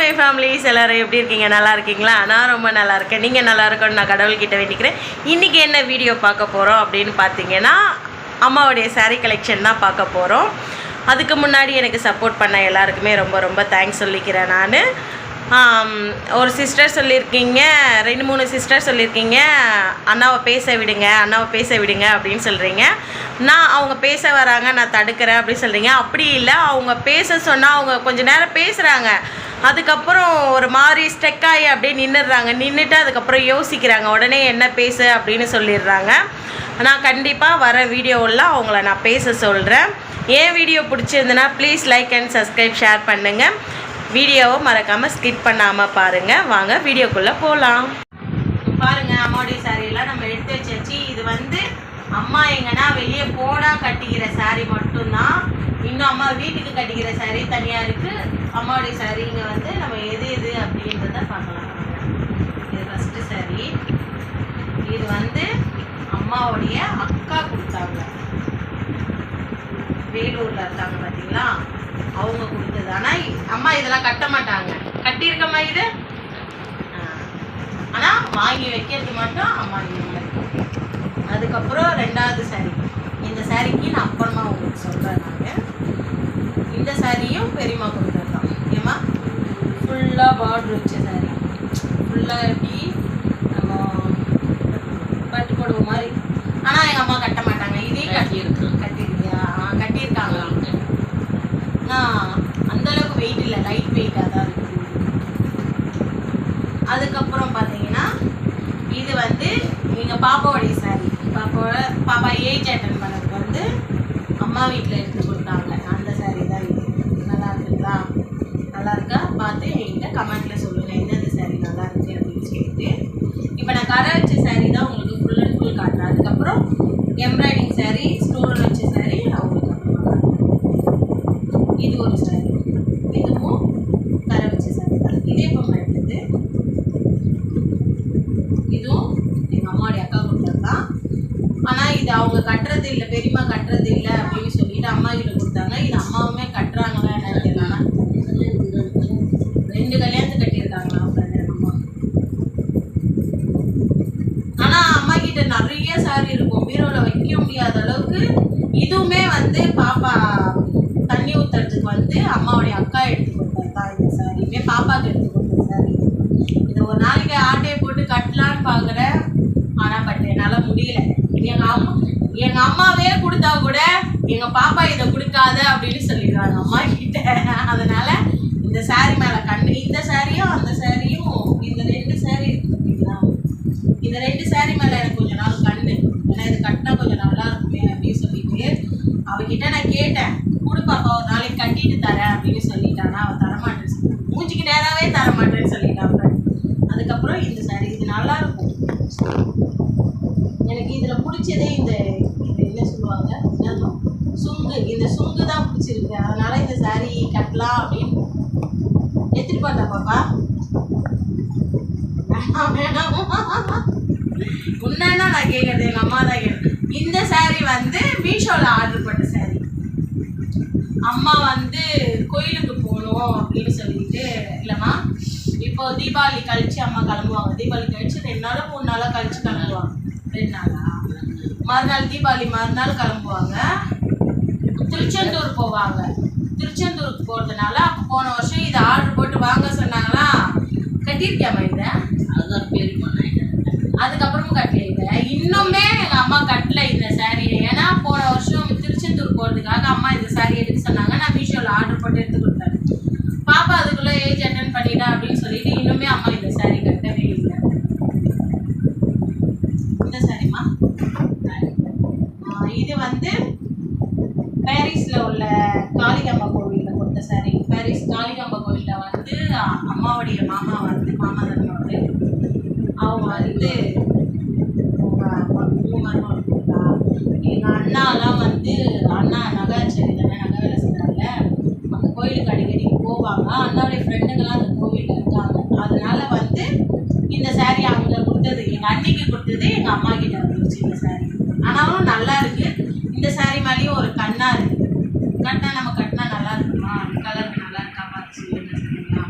My families எல்லாரும் எப்படி இருக்கீங்க? நல்லா இருக்கீங்களா? நான் ரொம்ப நல்லா இருக்கேன். நீங்கள் நல்லா இருக்கணும்னு நான் கடவுள்கிட்ட வேண்டிக்கிறேன். இன்றைக்கி என்ன வீடியோ பார்க்க போகிறோம் அப்படின்னு பார்த்தீங்கன்னா, அம்மாவுடைய சாரீ கலெக்ஷன் தான் பார்க்க போகிறோம். அதுக்கு முன்னாடி எனக்கு சப்போர்ட் பண்ண எல்லாருக்குமே ரொம்ப ரொம்ப தேங்க்ஸ் சொல்லிக்கிறேன். நான் ஒரு சிஸ்டர் சொல்லியிருக்கீங்க, 2-3 சிஸ்டர் சொல்லியிருக்கீங்க, அண்ணாவை பேச விடுங்க, அண்ணாவை பேச விடுங்க அப்படின்னு சொல்கிறீங்க. நான் அவங்க பேச வராங்க, நான் தடுக்கிறேன் அப்படின்னு சொல்கிறீங்க. அப்படி இல்லை, அவங்க பேச சொன்னால் அவங்க கொஞ்சம் நேரம் பேசுகிறாங்க, அதுக்கப்புறம் ஒரு மாதிரி ஸ்டெக் ஆகி அப்படியே நின்றுட்டு அதுக்கப்புறம் யோசிக்கிறாங்க, உடனே என்ன பேச அப்படின்னு சொல்லிடுறாங்க. நான் கண்டிப்பாக வர வீடியோவில் அவங்கள நான் பேச சொல்கிறேன். என் வீடியோ பிடிச்சிருந்துன்னா please like and subscribe, share பண்ணுங்கள். வீடியோவை மறக்காமல் ஸ்கிப் பண்ணாமல் பாருங்கள். வாங்க வீடியோக்குள்ளே போகலாம். பாருங்கள், அம்மாவுடைய சாரியெல்லாம் நம்ம எடுத்து வச்சாச்சு. இது வந்து அம்மா எங்கன்னா வெளியே போனால் கட்டிக்கிற சாரீ மட்டும்தான். இன்னும் அம்மா வீட்டுக்கு கட்டிக்கிற சாரீ தனியாக இருக்குது. அம்மாவுடைய சாரீங்க வந்து நம்ம எது அப்படின்றத பார்க்கலாம். இது ஃபஸ்ட்டு சாரீ. இது வந்து அம்மாவுடைய அக்கா கொடுத்தாங்க, வேலூரில் இருக்காங்க பார்த்தீங்களா, அவங்க கொடுத்தது. ஆனால் அம்மா இதெல்லாம் கட்ட மாட்டாங்க. கட்டியிருக்கம்மா இது, ஆனால் வாங்கி வைக்கிறது மட்டும் அம்மா இல்லை. அதுக்கப்புறம் 2வது சாரீ. இந்த சாரீக்கு நான் அப்புறமா உங்களுக்கு சொல்கிறேன். நான் இந்த சாரியும் பெரியம்மா கொடுத்தது தான். ஏம்மா ஃபுல்லாக பார்டர் வச்ச சாரீ, ஃபுல்லாக எப்படி நம்ம பட்டு கொடுவ மாதிரி. ஆனால் எங்கள் அம்மா கட்ட மாட்டாங்க. இதையும் கட்டியிருக்காங்க. அந்தளவுக்கு வெயிட் இல்லை, லைட் வெயிட்டாக தான் இருக்குது. அதுக்கப்புறம் பார்த்தீங்கன்னா இது வந்து எங்கள் பாப்பாவுடைய சாரீ. பாப்பா ஏஜ் அட்டன் பண்ணதுக்கு வந்து அம்மா வீட்டில் எடுத்து கொடுத்தாங்க. அந்த சாரீ தான் இது. நல்லா இருக்குங்களா? நல்லா இருக்கா? பார்த்து என்கிட்ட கமெண்ட்டில் சொல்லுங்கள், என்னது சாரீ நல்லா இருக்குது அப்படின்னு சொல்லிட்டு. இப்போ நான் கடை வச்ச சாரீ தான் உங்களுக்கு ஃபுல் அண்ட் ஃபுல் காட்டுறேன். அதுக்கப்புறம் எம்ப்ராய்டிங் சாரீ, ஸ்டோன் வச்ச சாரீ அவங்களுக்கு அப்புறமா. இது ஒரு சாரீ, இதுவும் கரை வச்ச சாரீ தான். இதே பொம்மை எடுத்தது. இதுவும் எங்கள் அம்மாவுடைய அக்கா கொடுத்தது தான். ஆனால் இது அவங்க கட்டுறது இல்லை, பெரியம்மா கட்டுறது இல்லை அப்படின்னு சொல்லிட்டு அம்மா கிட்ட கொடுத்தாங்க. இது அம்மாவுமே கட்டுறாங்களா என்னன்னு தெரியல. 2 கல்யாணத்துக்கு கட்டியிருக்காங்களா அவங்க அம்மா. ஆனால் அம்மா கிட்ட நிறைய சாரீ இருக்கும், பீரோவில் வைக்க முடியாத அளவுக்கு. இதுவுமே வந்து பாப்பா தண்ணி ஊற்றுறதுக்கு வந்து அம்மாவுடைய அக்கா எடுத்து கொடுத்தது தான். இந்த சாரியுமே பாப்பாவுக்கு எடுத்து கொடுத்த சாரீ. இதை ஒரு நாளைக்கு ஆட்டையை போட்டு கட்டலான்னு பார்க்குறேன், ஆனால் பட் என்னால் முடியல. எங்கள் அம்மாவே கொடுத்தா கூட எங்கள் பாப்பா இதை கொடுக்காத அப்படின்னு சொல்லிடுறாங்க அம்மா கிட்ட. அதனால் இந்த சாரீ மேலே கண்ணு. இந்த சாரியும் அந்த சாரியும், இந்த 2 சாரீ இருக்குது பார்த்தீங்களா, இந்த 2 சாரீ மேலே எனக்கு கொஞ்சம் நாள் கண்ணு. ஏன்னா இது கட்டினா கொஞ்சம் நல்லா இருக்குமே அப்படின்னு சொல்லிட்டு அவகிட்ட நான் கேட்டேன், கொடு பாப்பா ஒரு நாளைக்கு கட்டிட்டு தரேன் அப்படின்னு சொல்லிட்டானா. அவள் தரமாட்டேன்னு சொல்லிட்டான், மூஞ்சிக்கு நேராகவே தரமாட்டேன்னு சொல்லிட்டான். அதுக்கப்புறம் இந்த சாரீ இது நல்லாயிருக்கும் எனக்கு. இதில் பிடிச்சதே இது என்ன சொல்லுவாங்க, சுங்கு. இந்த சுங்கு தான் பிடிச்சிருக்கு. அதனால் இந்த சாரீ கட்டலாம் அப்படின்னு எடுத்துகிட்டு பார்த்தா பாப்பா. உன்னா நான் கேட்குறது எங்கள் அம்மா தான் கேட்குறேன். இந்த சாரீ வந்து மீஷோவில் ஆர்டர் பண்ண சாரீ. அம்மா வந்து கோயிலுக்கு போகணும் அப்படின்னு சொல்லிட்டு, இல்லைம்மா இப்போ தீபாவளி கழித்து அம்மா கிளம்புவாங்க. தீபாவளி கழித்து 2 நாளோ 3 நாளோ கழித்து கிளம்புவாங்க. 2 நாளா? மறுநாள் தீபாவளி மறுநாள் கிளம்புவாங்க. திருச்செந்தூர் போவாங்க. திருச்செந்தூருக்கு போகிறதுனால அப்போ போன வருஷம் இதை ஆர்டர் போட்டு வாங்க சொன்னாங்களா. கட்டியிருக்கேம்மா இதை. அதுதான் பெரியம்மா. அதுக்கப்புறமும் கட்டல. இன்னுமே எங்கள் அம்மா கட்டல இந்த சாரியை. ஏன்னா போன வருஷம் திருச்செந்தூர் போகிறதுக்காக அம்மா இந்த சாரீ எடுக்க சொன்னாங்க. நான் மீஷோவில் ஆர்டர் போட்டு எடுத்து கொடுத்தேன். பாப்பா அதுக்குள்ளே ஏஜ் அட்டன் பண்ணிட்டா அப்படின்னு சொல்லிட்டு இன்னுமே அம்மா இந்த சாரீ கட்டவே இல்லை. இந்த சாரிம்மா, இது வந்து பாரிஸில் உள்ள காளிகாம்பா கோவிலில் கொடுத்த சாரீ. பாரிஸ் காளிகாம்பா கோவிலில் வந்து அம்மாவுடைய மாமா வந்து மாமாதனோடு அவங்க வந்து எங்கள் அண்ணாலாம் வந்து அண்ணா நகைச்சரி தானே, நகை வேலை செய்கிறாங்க. அந்த கோயிலுக்கு அடிக்கடி போவாங்க. அண்ணாவுடைய ஃப்ரெண்டுங்கெல்லாம் அந்த கோவிலில் இருக்காங்க. அதனால் வந்து இந்த சாரீ அவங்க கொடுத்தது, எங்கள் அன்னிக்கு கொடுத்தது எங்கள் அம்மா கிட்ட வந்துருச்சு இந்த சாரீ. ஆனாலும் நல்லா இருக்குது. இந்த சாரீ மேலேயும் ஒரு கண்ணா இருக்குது. கட்டினா நம்ம கட்டினா நல்லா இருக்குமா, கலருக்கு நல்லா இருக்கா பார்த்து சொல்லுங்க. சரிங்களா?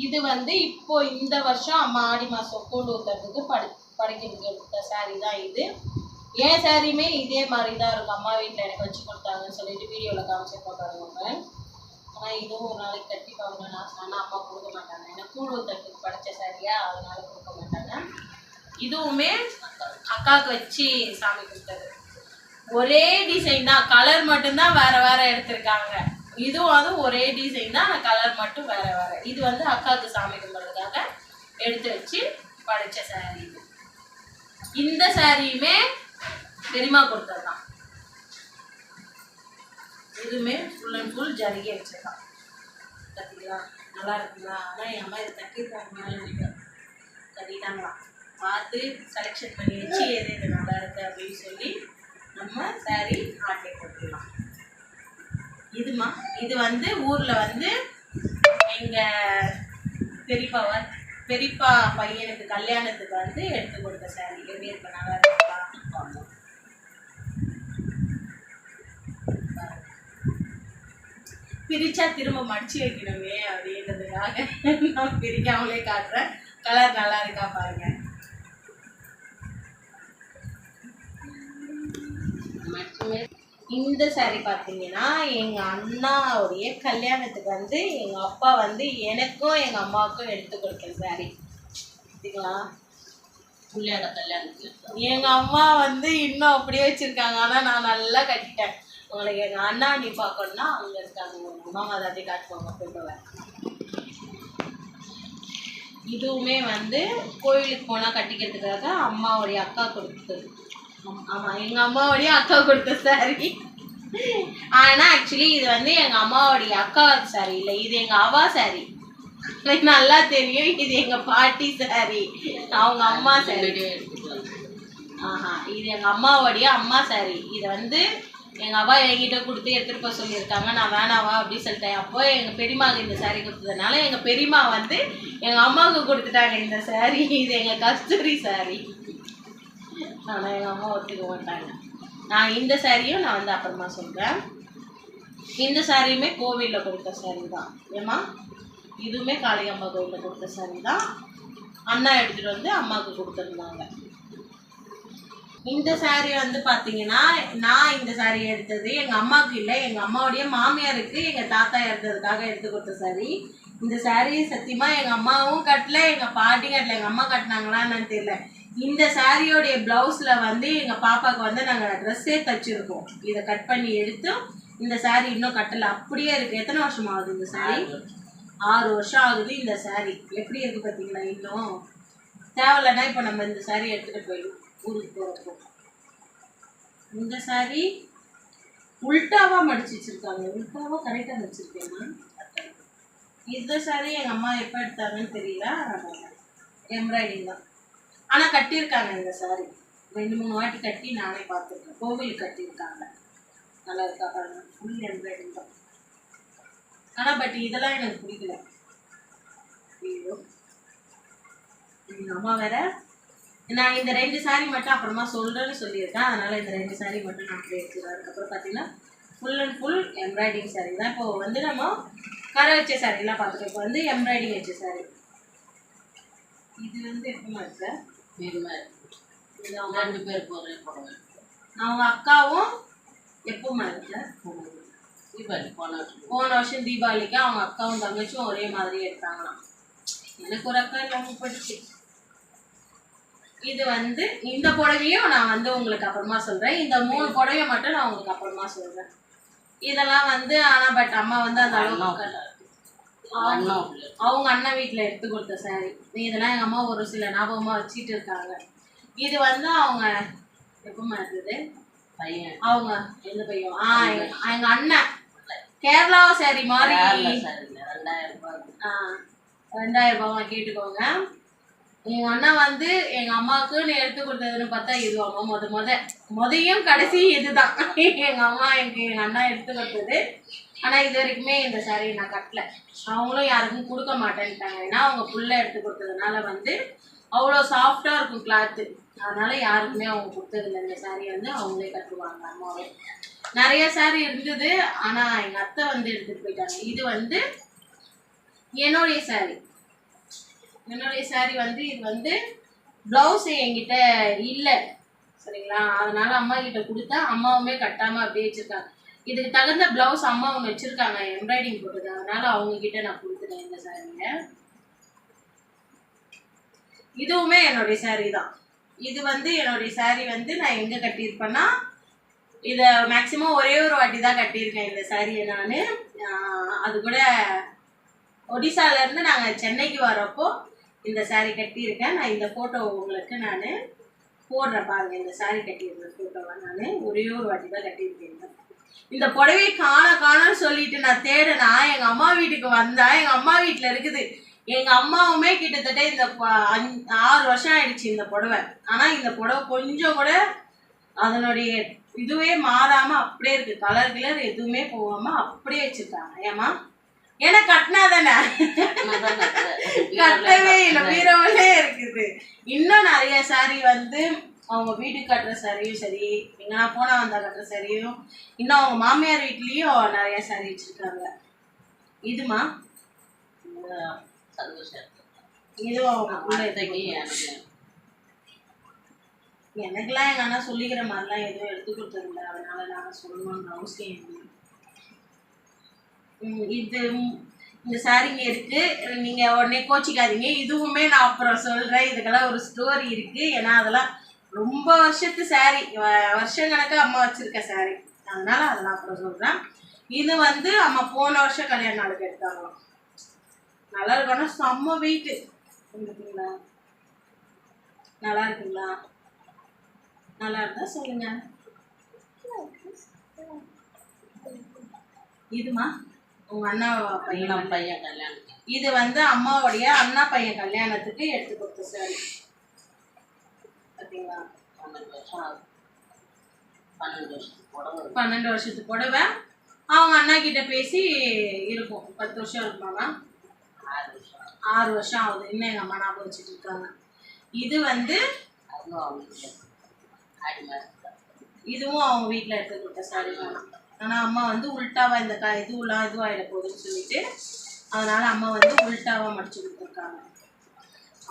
இது வந்து இப்போ இந்த வருஷம் அம்மா ஆடி மாதம் கூழ் ஊற்றுறதுக்கு படைக்கிறதுக்கு எடுத்த சாரீ தான் இது. ஏன் சாரியுமே இதே மாதிரி தான் இருக்கும். அம்மா வீட்டில் எனக்கு வச்சு கொடுத்தாங்கன்னு சொல்லிட்டு வீடியோவில் காமிச்சிருப்போம் பாருங்க. ஆனால் இதுவும் ஒரு நாளைக்கு கட்டி பார்க்கணும்னு நான் சொன்னால் அம்மா கொடுக்க மாட்டாங்க. ஏன்னா கூழ் ஊற்றுறதுக்கு படைச்ச சாரியா, அதனால கொடுக்க மாட்டாங்க. இதுவுமே அக்காவுக்கு வச்சு சாமி கொடுத்தது. ஒரே டிசைன் தான், கலர் மட்டும்தான் வேற வேற எடுத்திருக்காங்க. இதுவும் அதுவும் ஒரே டிசைன் தான், ஆனால் கலர் மட்டும் வேற வேற. இது வந்து அக்காவுக்கு சாமி கும்பிட்றதுக்காக எடுத்து வச்சு படைச்ச சாரீ. இந்த சாரியுமே பெரியமா கொடுத்தது தான். இதுவுமே ஃபுல் அண்ட் ஃபுல் ஜரிகை வச்சிருக்கான். கட்டிக்கலாம் நல்லா இருக்குங்களா? ஆனால் என் அம்மா இதை கட்டிருக்காங்க, கட்டிட்டாங்களா பார்த்து செலெக்ஷன் பண்ணி வச்சு எது எது நல்லா இருக்குது அப்படின்னு சொல்லி நம்ம சாரீ ஆட்டை போட்டுக்கலாம். இது வந்து ஊரில் வந்து எங்கள் பெரியப்பா பையனுக்கு கல்யாணத்துக்கு வந்து எடுத்து கொடுத்த சாரீ. எப்படி இருக்கு? நல்லா இருக்கா? பிரிச்சா திரும்ப மடிச்சு வைக்கணுமே அப்படின்றதுக்காக நான் பிரிக்காமலே காட்டுறேன். கலர் நல்லா இருக்கா பாருங்க. இந்த சாரீ பார்த்தீங்கன்னா எங்கள் அண்ணாவுடைய கல்யாணத்துக்கு வந்து எங்கள் அப்பா வந்து எனக்கும் எங்கள் அம்மாவுக்கும் எடுத்து கொடுத்த சாரீ. பார்த்தீங்களா? புள்ளியோட கல்யாணத்துக்கு எங்கள் அம்மா வந்து இன்னும் அப்படியே வச்சுருக்காங்க. ஆனால் நான் நல்லா கட்டிட்டேன். உங்களுக்கு எங்கள் அண்ணா நீ பார்க்கணுன்னா அங்கே இருக்காங்க. உங்கள் அம்மா அதாட்டி காட்டுவாங்க போட்டுவேன். இதுவுமே வந்து கோயிலுக்கு போனால் கட்டிக்கிறதுக்காக அம்மாவுடைய அக்கா கொடுத்தது. ஆமாம், எங்கள் அம்மாவுடைய அக்கா கொடுத்த சாரீ. ஆனால் ஆக்சுவலி இது வந்து எங்கள் அம்மாவுடைய அக்கா சாரீ இல்லை, இது எங்கள் அவா சாரீ. எனக்கு நல்லா தெரியும். இது எங்கள் பாட்டி சாரீ, அவங்க அம்மா சாரீ. இது எங்கள் அம்மாவுடைய அம்மா சாரீ. இதை வந்து எங்கள் அவா என்கிட்ட கொடுத்து எடுத்துகிட்டு போக சொல்லியிருக்காங்க. நான் வேணாவா அப்படின்னு சொல்லிட்டேன். அப்போ எங்கள் பெரியம்மாவுக்கு இந்த சாரீ கொடுத்ததுனால எங்கள் பெரியம்மா வந்து எங்கள் அம்மாவுக்கு கொடுத்துட்டாங்க இந்த சாரீ. இது எங்கள் கஸ்தூரி சாரீ. ஆனால் எங்கள் அம்மா ஒத்துக்க மாட்டாங்க. நான் இந்த சாரியும் நான் வந்து அப்புறமா சொல்கிறேன். இந்த சாரியுமே கோவிலில் கொடுத்த சாரீ தான். ஏமா இதுவுமே காளியம்மா கோவிலில் கொடுத்த சாரீ தான். அண்ணா எடுத்துகிட்டு வந்து அம்மாவுக்கு கொடுத்துருந்தாங்க. இந்த சாரீ வந்து பார்த்தீங்கன்னா நான் இந்த சாரீ எடுத்தது எங்கள் அம்மாவுக்கு இல்லை, எங்கள் அம்மாவுடைய மாமியாருக்கு எங்கள் தாத்தா எடுத்ததுக்காக எடுத்து கொடுத்த சாரீ. இந்த சாரீ சத்தியமாக எங்கள் அம்மாவும் கட்டல, எங்கள் பாட்டி கட்டல. எங்கள் அம்மா கட்டினாங்களான்னு தெரியல. இந்த சாரியோடைய ப்ளவுஸில் வந்து எங்கள் பாப்பாவுக்கு வந்து நாங்கள் ட்ரெஸ்ஸே தைச்சிருக்கோம். இதை கட் பண்ணி எடுத்தோம். இந்த சாரீ இன்னும் கட்டலை, அப்படியே இருக்குது. எத்தனை வருஷம் ஆகுது இந்த சாரீ? 6 வருஷம் ஆகுது இந்த சாரீ. எப்படி இருக்குது பார்த்தீங்களா? இன்னும் தேவையில்லைன்னா இப்போ நம்ம இந்த சாரீ எடுத்துகிட்டு போயிடும் ஊருக்கு போகிறப்போ. இந்த சாரீ உல்ட்டாவாக மடிச்சு வச்சுருக்காங்க. உல்ட்டாவாக கரெக்டாக வச்சுருக்கேன்னா இந்த சாரீ எங்கள் அம்மா எப்போ எடுத்தாங்கன்னு தெரியல, எம்ப்ராய்டிங் தான். ஆனால் கட்டியிருக்காங்க இந்த சாரீ. 2-3 வாட்டி கட்டி நானே பார்த்துருக்கேன். கோவில் கட்டியிருக்காங்க. நல்லா இருக்கா பாருங்க, ஃபுல் எம்ப்ராய்டிங் தான். ஆனால் பட் இதெல்லாம் எனக்கு பிடிக்கல. ஐயோ எங்கள் அம்மா வேற. நான் இந்த 2 சாரீ மட்டும் அப்புறமா சொல்கிறேன்னு சொல்லியிருக்கேன். அதனால் இந்த 2 சாரீ மட்டும் நான் அப்படியே எடுத்துக்கிறேன். அதுக்கப்புறம் பார்த்தீங்கன்னா full and full embroidering sari தான். இப்போ வந்து நம்ம கரை வச்ச சாரீலாம் பார்த்துருக்கோம். இப்போ வந்து எம்ப்ராய்டிங் வச்ச சாரீ. இது வந்து எப்பமா இருக்கு? அவங்க 2 பேர் போடுவேன். அவங்க அக்காவும் எப்பமா இருக்கு? தீபாவளி போன வருஷம் தீபாவளிக்கு அவங்க அக்காவும் தங்கச்சும் ஒரே மாதிரி எடுத்தாங்களாம். எனக்கு ஒரு அக்கா இல்லாமல் போயிடுச்சு. இது வந்து இந்த புடவையும் நான் வந்து உங்களுக்கு அப்புறமா சொல்கிறேன். இந்த 3 புடவையை மட்டும் நான் உங்களுக்கு அப்புறமா சொல்கிறேன். இதெல்லாம் வந்து ஆனால் பட் அம்மா வந்து அந்த அளவுக்கு அவங்க அண்ணன் வீட்டில் எடுத்து கொடுத்த சாரீ. இதெல்லாம் எங்கள் அம்மா ஒரு சில ஞாபகமாக வச்சுட்டு இருக்காங்க. இது வந்து அவங்க எப்பமா இருந்தது பையன், அவங்க எந்த பையன்? எங்கள் அண்ணன் கேரளா சாரீ மாதிரி 2000 ரூபாய் கேட்டுக்கோங்க. எங்கள் அண்ணா வந்து எங்கள் அம்மாவுக்குன்னு எடுத்து கொடுத்ததுன்னு பார்த்தா இது அம்மா முதையும் கடைசி இதுதான் எங்கள் அம்மா எங்கள் அண்ணா எடுத்து கொடுத்தது. ஆனால் இது வரைக்குமே இந்த சாரீ நான் கட்டல. அவங்களும் யாருக்கும் கொடுக்க மாட்டேன்ட்டாங்க. ஏன்னா அவங்க புள்ள எடுத்து கொடுத்ததுனால வந்து அவ்வளோ சாஃப்டாக இருக்கும் கிளாத்து. அதனால் யாருக்குமே அவங்க கொடுத்ததில்லை. இந்த சாரீ வந்து அவங்களே கட்டுவாங்க அம்மாவே. நிறைய சாரீ இருந்தது, ஆனால் எங்கள் அத்தை வந்து எடுத்துகிட்டு போயிட்டாங்க. இது வந்து என்னுடைய சாரீ. என்னுடைய சாரி வந்து இது வந்து ப்ளவுஸு என்கிட்ட இல்லை சரிங்களா, அதனால அம்மா கிட்ட கொடுத்தா அம்மாவுமே கட்டாமல் அப்படியே வச்சுருக்காங்க. இதுக்கு தகுந்த ப்ளவுஸ் அம்மா ஒன்று வச்சுருக்காங்க எம்ப்ராய்டிங் போட்டது, அதனால அவங்க கிட்ட நான் கொடுத்துட்டேன் இந்த சாரியை. இதுவுமே என்னுடைய சாரி தான். இது வந்து என்னுடைய சாரி வந்து நான் எங்கே கட்டியிருப்பேன்னா, இதை மேக்சிமம் ஒரே ஒரு வாட்டி தான் கட்டியிருக்கேன் இந்த சாரியை நான். அது கூட ஒடிசாலேருந்து நாங்கள் சென்னைக்கு வரப்போ இந்த சாரி கட்டியிருக்கேன். நான் இந்த ஃபோட்டோ உங்களுக்கு நான் போடுறேன் பாருங்க. இந்த சாரி கட்டியிருந்த ஃபோட்டோவை நான் ஒரே ஒரு வாட்டி தான் கட்டியிருக்கேன். இந்த புடவையை காணன்னு சொல்லிட்டு நான் தேடினா எங்கள் அம்மா வீட்டுக்கு வந்தா எங்கள் அம்மா வீட்டில் இருக்குது. எங்கள் அம்மாவுமே கிட்டத்தட்ட இந்த 6 வருஷம் ஆயிடுச்சு இந்த புடவை. ஆனால் இந்த புடவை கொஞ்சம் கூட அதனுடைய இதுவே மாறாமல் அப்படியே இருக்குது. கலர் எதுவுமே போகாமல் அப்படியே வச்சுருக்காங்க. ஏமா ஏன்னா கட்டினா தானே, கட்டவே இல்லை, பீரோவிலே இருக்குது. இன்னும் நிறைய சாரி வந்து அவங்க வீட்டுக்கு கட்டுற சாரியும் சரி, எங்கன்னா போனால் வந்தால் கட்டுற சாரியும், இன்னும் அவங்க மாமியார் வீட்லேயும் நிறைய சாரி வச்சுருக்காங்க. இதுமா இதுவும் அவங்க எனக்குலாம் எங்கள் அண்ணா சொல்லிக்கிற மாதிரிலாம் எதுவும் எடுத்து கொடுத்ததில்ல, அதனால நாங்கள் சொல்லணும்னு அவசியம் இல்லை. இது இந்த சாரிங்க இருக்கு, நீங்க உடனே கோச்சிக்காதீங்க. இதுவுமே நான் அப்புறம் சொல்றேன். இதுக்கெல்லாம் ஒரு ஸ்டோரி இருக்கு. ஏன்னா அதெல்லாம் ரொம்ப வருஷத்து சாரி, வருஷக்கணக்காக அம்மா வச்சிருக்க சாரி, அதனால அதெல்லாம் அப்புறம் சொல்றேன். இது வந்து அம்மா போன வருஷம் கல்யாண நாளுக்கு எடுத்தாங்களாம். நல்லா இருக்கணும், செம்ம வெயிட்டு. இருக்குங்களா, நல்லா இருக்குங்களா? நல்லா இருந்தா சொல்லுங்க. இதுமா உங்க அண்ணா பையன் கல்யாணம். இது வந்து அம்மாவுடைய அண்ணா பையன் கல்யாணத்துக்கு எடுத்து கொடுத்த சாரி. பார்த்தீங்களா, 12 வருஷத்து புடவை. அவங்க அண்ணா கிட்ட பேசி இருக்கும் 10 வருஷம் இருக்குமாமா, 6 வருஷம் ஆகுது. இன்னும் எங்கள் அம்மா ஞாபகம் வச்சுட்டு இருக்காங்க. இது வந்து இதுவும் அவங்க வீட்டில் எடுத்து கொடுத்த சாரி தான். ஆனால் அம்மா வந்து உல்ட்டாவாக இந்த இதுவாகிட போகுதுன்னு சொல்லிட்டு அதனால் அம்மா வந்து உல்ட்டாவாக மடிச்சு கொடுத்துருக்காங்க.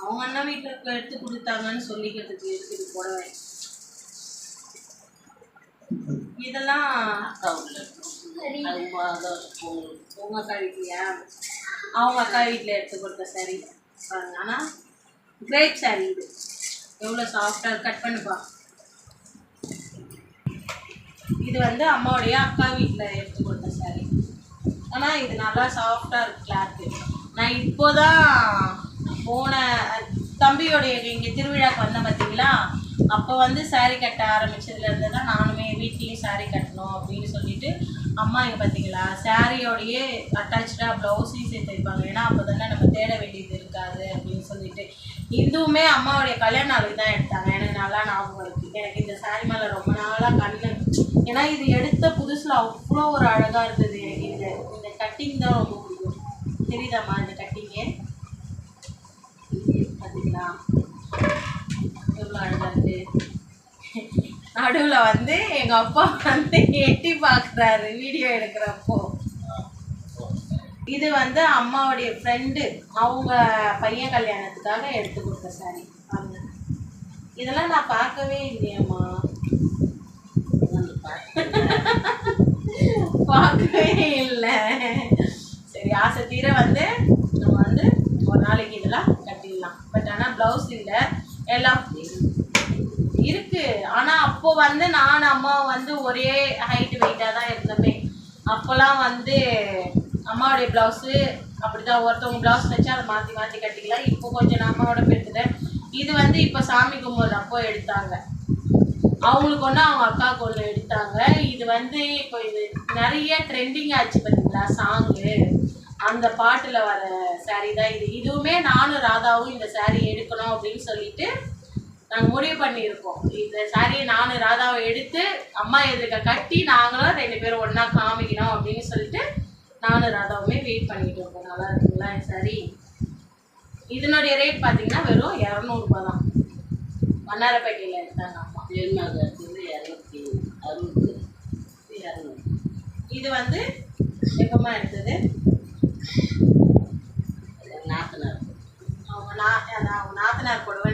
அவங்க அண்ணா வீட்டில் எடுத்து கொடுத்தாங்கன்னு சொல்லிக்கிறதுக்கு இருக்குது புடவை. இதெல்லாம் உங்கள் அக்கா வீட்லையா? அவங்க அக்கா வீட்டில் எடுத்து கொடுத்த சாரி பாருங்க. ஆனால் கிரேப் சாரி. இது எவ்வளோ சாஃப்டாக கட் பண்ணுப்பா. இது வந்து அம்மாவுடைய அக்கா வீட்டில் எடுத்து கொடுத்த சாரி. ஆனால் இது நல்லா சாஃப்டாக இருக்குது கிளாத்து. நான் இப்போ தான் போன தம்பியோடைய இங்கே திருவிழாக்கு வந்தேன் பார்த்தீங்களா, அப்போ வந்து சாரீ கட்ட ஆரம்பித்ததுலேருந்து தான் நானுமே வீட்லேயும் சாரீ கட்டணும் அப்படின்னு சொல்லிட்டு அம்மா இங்கே பார்த்தீங்களா சாரியோடையே அட்டாச்சாக ப்ளவுஸையும் சேர்த்து வைப்பாங்க. ஏன்னா அப்போ தானே நம்ம தேட வேண்டியது இருக்காது அப்படின்னு சொல்லிட்டு இதுவுமே அம்மாவுடைய கல்யாண நாளுக்கு தான் எடுத்தாங்க. எனக்கு நல்லா ஞாபகம் இருக்குது. எனக்கு இந்த சாரீ மேலே ரொம்ப நாளாக கண்ணு, ஏன்னா இது எடுத்த புதுசில் அவ்வளோ ஒரு அழகாக இருந்தது. எனக்கு இந்த கட்டிங் தான் ரொம்ப பிடிக்கும். தெரியுதாம்மா இந்த கட்டிங்கு? பார்த்தீங்களா எவ்வளோ அழகாக இருக்குது. நடுவில் வந்து எங்கள் அப்பா வந்து எட்டி பார்க்குறாரு வீடியோ எடுக்கிறப்போ. இது வந்து அம்மாவுடைய ஃப்ரெண்டு அவங்க பையன் கல்யாணத்துக்காக எடுத்து கொடுத்த சாரி. இதெல்லாம் நான் பார்க்கவே இல்லையம்மா, பார்க்கவே இல்லை. சரி, ஆசை தீர வந்து நம்ம வந்து ஒரு நாளைக்கு இதெல்லாம் கட்டிடலாம். பட் ஆனால் ப்ளவுஸ் இல்லை, எல்லாம் இருக்கு. ஆனால் அப்போ வந்து நான் அம்மா வந்து ஒரே ஹைட் வெயிட்டாக தான் இருந்தோமே. அப்போல்லாம் வந்து அம்மாவுடைய ப்ளவுஸு அப்படி தான், ஒருத்தவங்க ப்ளவுஸ் வச்சு அதை மாற்றி மாற்றி கட்டிக்கலாம். இப்போ கொஞ்சம் நான் அம்மாவோட பெற்றுட்டேன். இது வந்து இப்போ சாமி கும்பிட்றப்போ எடுத்தாங்க. அவங்களுக்கு ஒன்று அவங்க அக்காவுக்கு ஒன்று எடுத்தாங்க. இது வந்து இப்போ இது நிறைய ட்ரெண்டிங் ஆச்சு பார்த்தீங்களா சாங்கு, அந்த பாட்டில் வர சாரீ தான் இது. இதுவுமே நானும் ராதாவும் இந்த சாரீ எடுக்கணும் அப்படின்னு சொல்லிட்டு நாங்கள் முடிவு பண்ணியிருக்கோம். இந்த சாரியை நானும் ராதாவை எடுத்து அம்மா எதிர்க்க கட்டி நாங்களும் 2 பேரும் ஒன்றா காமிக்கணும் அப்படின்னு சொல்லிட்டு நானும் ராதாவுமே வெயிட் பண்ணிட்டு இருக்கோம். நல்லா இருக்குங்களா சாரி? இதனுடைய ரேட் பார்த்தீங்கன்னா வெறும் 200 ரூபா தான். மன்னாரப்பேட்டையில் எடுத்தாங்க அம்மா. இது வந்து எப்பமா எடுத்தது?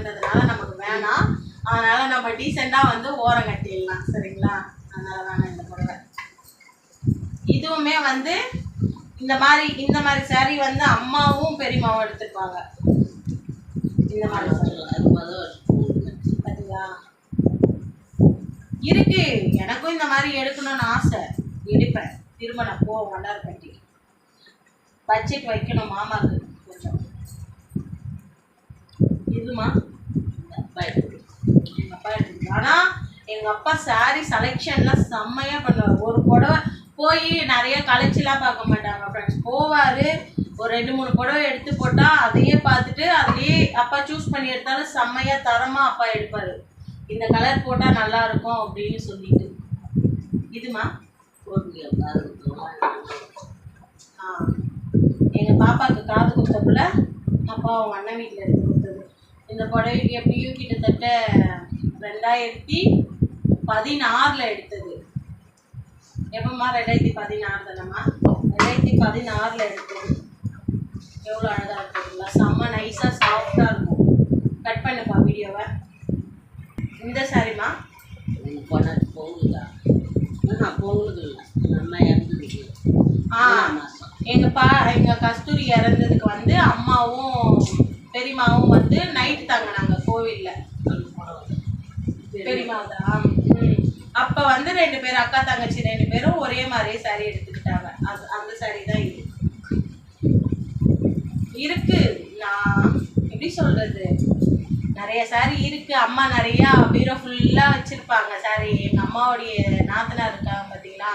புடவைன்றதுனால நமக்கு வேணாம். அதனால் நம்ம டீசெண்டாக வந்து ஓரம் கட்டிடலாம். சரிங்களா? அதனால் வேணாம் இந்த புடவை. இதுவுமே வந்து இந்த மாதிரி சாரீ வந்து அம்மாவும் பெரியம்மாவும் எடுத்துருப்பாங்க. இந்த மாதிரி பார்த்தீங்களா இருக்கு. எனக்கும் இந்த மாதிரி எடுக்கணும்னு ஆசை. எடுப்பேன். திரும்ப நான் போவேன் வண்டார்பட்டி. பட்ஜெட் வைக்கணும் மாமாவுக்கு கொஞ்சம். இதுமா எங்கள் அப்பா எடுத்துருக்கு. ஆனால் எங்கள் அப்பா சாரீ செலெக்ஷன்லாம் செம்மையாக பண்ணுவார். ஒரு புடவை போய் நிறைய கலைச்சிலாம் பார்க்க மாட்டாங்க ஃப்ரெண்ட்ஸ். போவார், ஒரு 2-3 புடவை எடுத்து போட்டால் அதையே பார்த்துட்டு அதுலேயே அப்பா சூஸ் பண்ணி எடுத்தாலும் செம்மையாக தரமாக அப்பா எடுப்பார். இந்த கலர் போட்டால் நல்லாயிருக்கும் அப்படின்னு சொல்லிட்டு. இதுமா எங்கள் பாப்பாவுக்கு காது குத்தக்குள்ள அப்பா அவங்க அண்ணன் வீட்டில் எடுத்து கொடுத்தது. இந்த புடவைக்கு எப்படியும் கிட்டத்தட்ட 2016 எடுத்தது. எப்போம்மா 2016 தானம்மா? 2016 எடுத்தது. எவ்வளோ அழகாக இருக்குதுங்களா? செம்ம நைஸாக சாஃப்டாக இருக்கும். கட் பண்ணுப்பா வீடியோவை. இந்த சாரிம்மா எங்கள் கஸ்தூரி இறந்ததுக்கு வந்து அம்மாவும் பெரியம்மாவும் வந்து நைட்டு தங்கினாங்க கோவிலில். பெரியம்மா தான். அப்போ வந்து 2 பேரும் அக்கா தங்கச்சி 2 பேரும் ஒரே மாதிரியே சாரீ எடுத்துக்கிட்டாங்க. அந்த சாரீ தான் இது இருக்கு. நான் எப்படி சொல்கிறது, நிறைய சாரீ இருக்குது. அம்மா நிறையா பீரோ ஃபுல்லாக வச்சுருப்பாங்க சாரீ. எங்கள் அம்மாவுடைய நாத்தனார் இருக்காங்க பார்த்தீங்களா,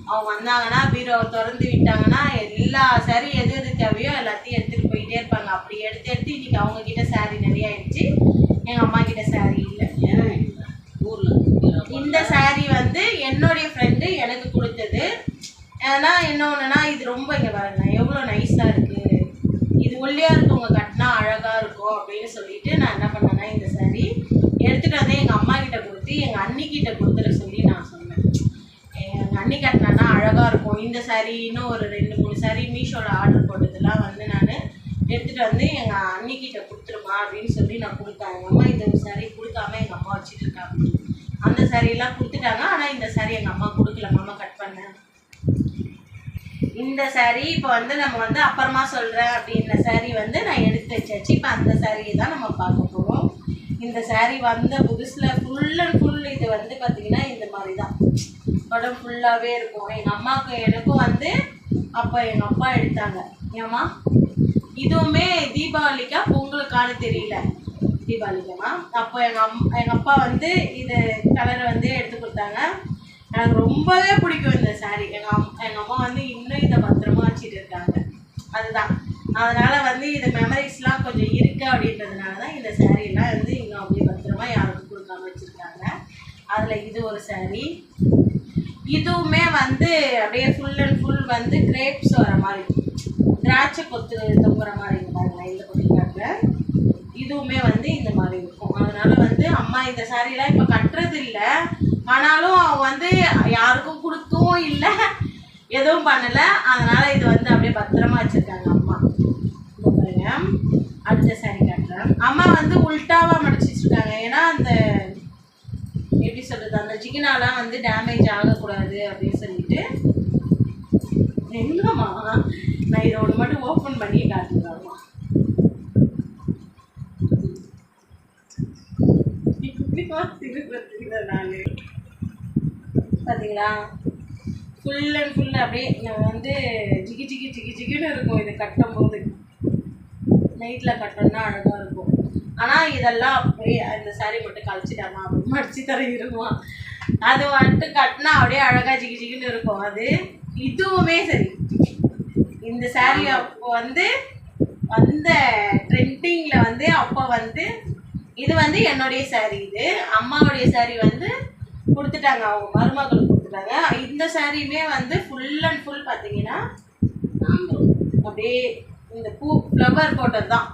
அவங்க வந்தாங்கன்னா பீரோவை திறந்து விட்டாங்கன்னா எல்லா சாரீ எது எது தேவையோ எல்லாத்தையும் எடுத்துகிட்டு போயிட்டே இருப்பாங்க. அப்படி எடுத்து இன்றைக்கி அவங்கக்கிட்ட சாரீ நிறைய ஆயிடுச்சு. எங்கள் அம்மா கிட்ட சாரீ இல்லை. இந்த சாரீ வந்து என்னுடைய ஃப்ரெண்டு எனக்கு கொடுத்தது. ஏன்னா என்ன ஒன்றுனா இது ரொம்ப இங்கே பாருங்க எவ்வளோ நைஸாக இருக்குது. இது ஒல்லியாக இருக்கவங்க கட்டினா அழகாக இருக்கும் அப்படின்னு சொல்லிட்டு நான் என்ன பண்ணேன்னா இந்த சாரீ எடுத்துகிட்டு வந்து எங்கள் அம்மா கிட்ட கொடுத்து எங்கள் அண்ணிக்கிட்ட கொடுத்துட சொல்லி நான் சொன்னேன். எங்கள் அண்ணி கட்டினா அழகாக இருக்கும். இந்த சாரீ இன்னும் ஒரு 2-3 சாரீ மீஷோவில் ஆர்டர் போட்டதெல்லாம் வந்து நான் எடுத்துகிட்டு வந்து எங்கள் அண்ணிக்கிட்ட கொடுத்துருமா அப்படின்னு சொல்லி நான் கொடுத்தேன். எங்கள் அம்மா இந்த சாரீ கொடுக்காம எங்கள் அம்மா வச்சுட்டு இருக்காங்க. அந்த சாரியெல்லாம் கொடுத்துட்டாங்க. ஆனால் இந்த சாரீ எங்கள் அம்மா கொடுக்கல. மாமா கட் பண்ணேன். இந்த சாரீ இப்போ வந்து நம்ம வந்து அப்புறமா சொல்கிறேன் அப்படின்ற சாரீ வந்து நான் எடுத்து வச்சாச்சு. இப்போ அந்த சாரியை தான் நம்ம பார்க்க போகிறோம். இந்த சாரீ வந்த புதுசில் ஃபுல் அண்ட் ஃபுல் இது வந்து பார்த்திங்கன்னா இந்த மாதிரி தான் உடம்பு ஃபுல்லாகவே இருக்கும். எங்கள் அம்மாவுக்கு எனக்கும் வந்து அப்போ எங்கள் அப்பா எடுத்தாங்க. ஏம்மா இதுவுமே தீபாவளிக்கா பொங்கலுக்கானு தெரியல, தீபாவளிக்கம்மா. அப்போ எங்கள் அப்பா வந்து இது கலரை வந்து எடுத்து கொடுத்தாங்க. எனக்கு ரொம்பவே பிடிக்கும் இந்த சாரீ. எங்கள் அம்மா வந்து இன்னும் இதை பத்திரமா வச்சுட்டு இருக்காங்க. அதுதான் அதனால் வந்து இது மெமரிஸ்லாம் கொஞ்சம் இருக்குது அப்படின்றதுனால தான் இந்த சாரீலாம் வந்து இங்கே அப்படியே பத்திரமா யாருக்கும் கொடுக்காம வச்சுருக்காங்க. அதில் இது ஒரு சாரீ. இதுவுமே வந்து அப்படியே ஃபுல் அண்ட் ஃபுல் வந்து கிரேப்ஸ் வர மாதிரி திராட்சை கொத்து தொங்குற மாதிரி பாருங்க. இந்த கொட்டிக்காங்க இதுவுமே வந்து இந்த மாதிரி இருக்கும். அதனால் வந்து அம்மா இந்த சாரீலாம் இப்போ கட்டுறது இல்லை. ஆனாலும் அவங்க வந்து யாருக்கும் கொடுக்கவும் இல்லை, எதுவும் பண்ணலை. அதனால் இது வந்து அப்படியே பத்திரமா வச்சுருக்காங்க அம்மா. பாருங்க அடுத்த சாரீ கட்டுறேன். அம்மா வந்து உல்ட்டாவாக மடிச்சு வச்சுருக்காங்க. ஏன்னா அந்த எப்படி சொல்கிறது, அந்த ஜிகினாலாம் வந்து டேமேஜ் ஆகக்கூடாது அப்படின்னு சொல்லிட்டு. எங்கம்மா நான் இதை ஒன்று மட்டும் ஓப்பன் பண்ணி காட்டுறேம்மா. நான் பார்த்தீங்களா ஃபுல் அண்ட் ஃபுல் அப்படியே நான் வந்து ஜிகி ஜிகி ஜிகி ஜிகின்னு இருக்கும். இது கட்டும் போது நைட்டில் கட்டணும்னா அழகாக இருக்கும். ஆனால் இதெல்லாம் அப்படியே அந்த சாரீ மட்டும் கழிச்சிட்டாமா அப்படி மடிச்சு தர இருமா. அது மட்டும் கட்டினா அப்படியே அழகாக ஜிகி ஜிகின்னு இருக்கும். அது இதுவுமே சரி. இந்த சாரீ அப்போ வந்து அந்த ட்ரெண்டிங்கில் வந்து அப்போ வந்து இது வந்து என்னுடைய சாரீ. இது அம்மாவுடைய சாரீ வந்து கொடுத்துட்டாங்க, அவங்க மருமகளுக்கு கொடுத்துட்டாங்க. இந்த சாரியுமே வந்து ஃபுல் அண்ட் ஃபுல் பார்த்தீங்கன்னா அப்படியே இந்த பூ ஃப்ளவர் போட்டது தான்.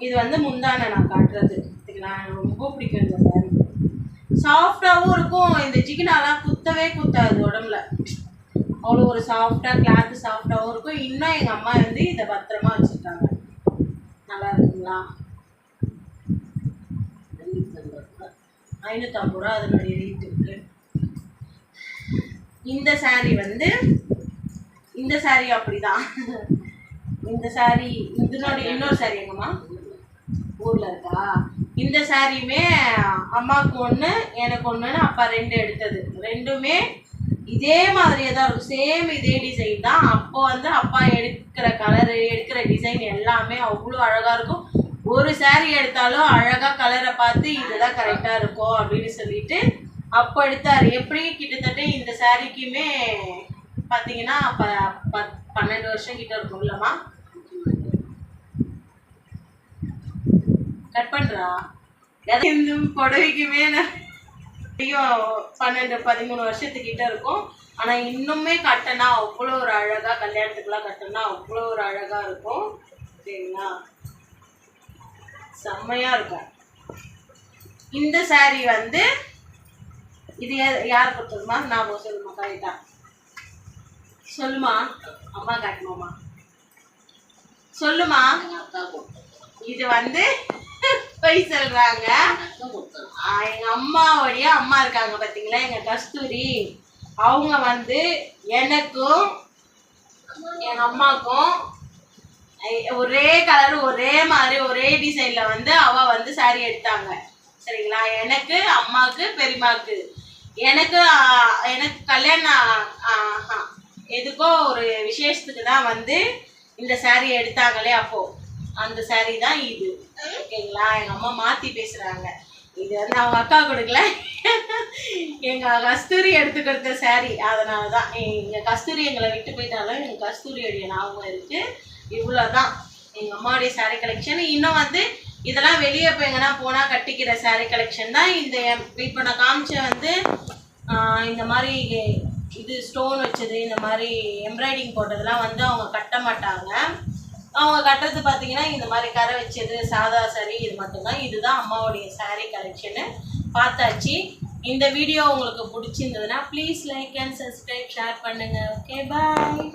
இது வந்து முந்தானை நான் காட்டுறது பார்த்தீங்களா. எனக்கு ரொம்ப பிடிக்கும் இந்த சாரீ. சாஃப்டாகவும் இருக்கும். இந்த ஜிகினாலாம் குத்தவே குத்தாது உடம்புல. அவ்வளோ ஒரு சாஃப்டாக கிளாத்து சாஃப்டாகவும் இருக்கும். இன்னும் எங்கள் அம்மா வந்து இதை பத்திரமா வச்சுருக்காங்க. நல்லா இருக்குங்களா? 550 ரூபா அதனுடைய ரேட்டு. இந்த சாரீ வந்து இந்த சாரீ அப்படிதான். இந்த சாரீ இதனுடைய இன்னொரு சாரீ எங்கம்மா ஊரில் இருக்கா? இந்த சாரியுமே அம்மாவுக்கு ஒன்று எனக்கு ஒன்றுன்னு அப்பா 2 எடுத்தது. ரெண்டுமே இதே மாதிரியே தான் இருக்கும். சேம் இதே டிசைன் தான். அப்போ வந்து அப்பா எடுக்கிற கலரு எடுக்கிற டிசைன் எல்லாமே அவ்வளோ அழகாக இருக்கும். ஒரு சாரீ எடுத்தாலும் அழகாக கலரை பார்த்து இதுதான் கரெக்டாக இருக்கும் அப்படின்னு சொல்லிட்டு அப்போ எடுத்தார். எப்படி கிட்டத்தட்ட இந்த சாரீக்குமே பார்த்தீங்கன்னா 12 வருஷம் கிட்ட இருக்கும் இல்லைம்மா? கட் பண்ணுறா இந்த புடவைக்குமே 12-13 வருஷத்துக்கிட்ட இருக்கும். ஆனால் இன்னுமே கட்டினா அவ்வளோ ஒரு அழகாக, கல்யாணத்துக்குலாம் கட்டினா அவ்வளோ ஒரு அழகாக இருக்கும். சரிங்களா? செம்மையாக இருக்கும். இந்த சாரீ வந்து இது யார் கொடுத்ததுமா? நான் சொல்லுமா கரெக்டா சொல்லுமா. அம்மா காட்டணுமா சொல்லுமா. இது வந்து போய் சொல்றாங்க. எங்க அம்மாவுடைய அம்மா இருக்காங்க பார்த்தீங்களா, எங்க கஸ்தூரி. அவங்க வந்து எனக்கும் எங்க அம்மாக்கும் ஒரே கலர் ஒரே மாதிரி ஒரே டிசைன்ல வந்து அவ வந்து சாரி எடுத்தாங்க. சரிங்களா? எனக்கு அம்மாவுக்கு பெரியம்மாவுக்கு எனக்கு கல்யாணம் எதுக்கோ ஒரு விசேஷத்துக்கு தான் வந்து இந்த சாரி எடுத்தாங்களே, அப்போ அந்த சாரி தான் இது. ஓகேங்களா? எங்கள் அம்மா மாற்றி பேசுகிறாங்க. இது வந்து அவங்க அக்கா கொடுக்கல, எங்கள் கஸ்தூரி எடுத்து கொடுத்த சாரி. அதனால தான் எங்கள் கஸ்தூரி எங்களை விட்டு போயிட்டாலும் எங்கள் கஸ்தூரியோடைய ஞாபகம் இருக்குது. இவ்வளோ தான் எங்கள் அம்மாவுடைய சாரீ கலெக்ஷன். இன்னும் வந்து இதெல்லாம் வெளியே போய் எங்கன்னா போனால் கட்டிக்கிற சாரீ கலெக்ஷன் தான். இந்த இப்போ நான் காமிச்ச வந்து இந்த மாதிரி இது ஸ்டோன் வச்சது, இந்த மாதிரி எம்ப்ராய்டிங் போட்டதெல்லாம் வந்து அவங்க கட்ட மாட்டாங்க. அவங்க கட்டுறது பார்த்தீங்கன்னா இந்த மாதிரி கரை வச்சது சாதா சாரி, இது மட்டும்தான். இதுதான் அம்மாவுடைய சாரீ கலெக்ஷனு. பார்த்தாச்சு. இந்த வீடியோ உங்களுக்கு பிடிச்சிருந்ததுன்னா please like and subscribe, share பண்ணுங்கள். ஓகே, பாய்.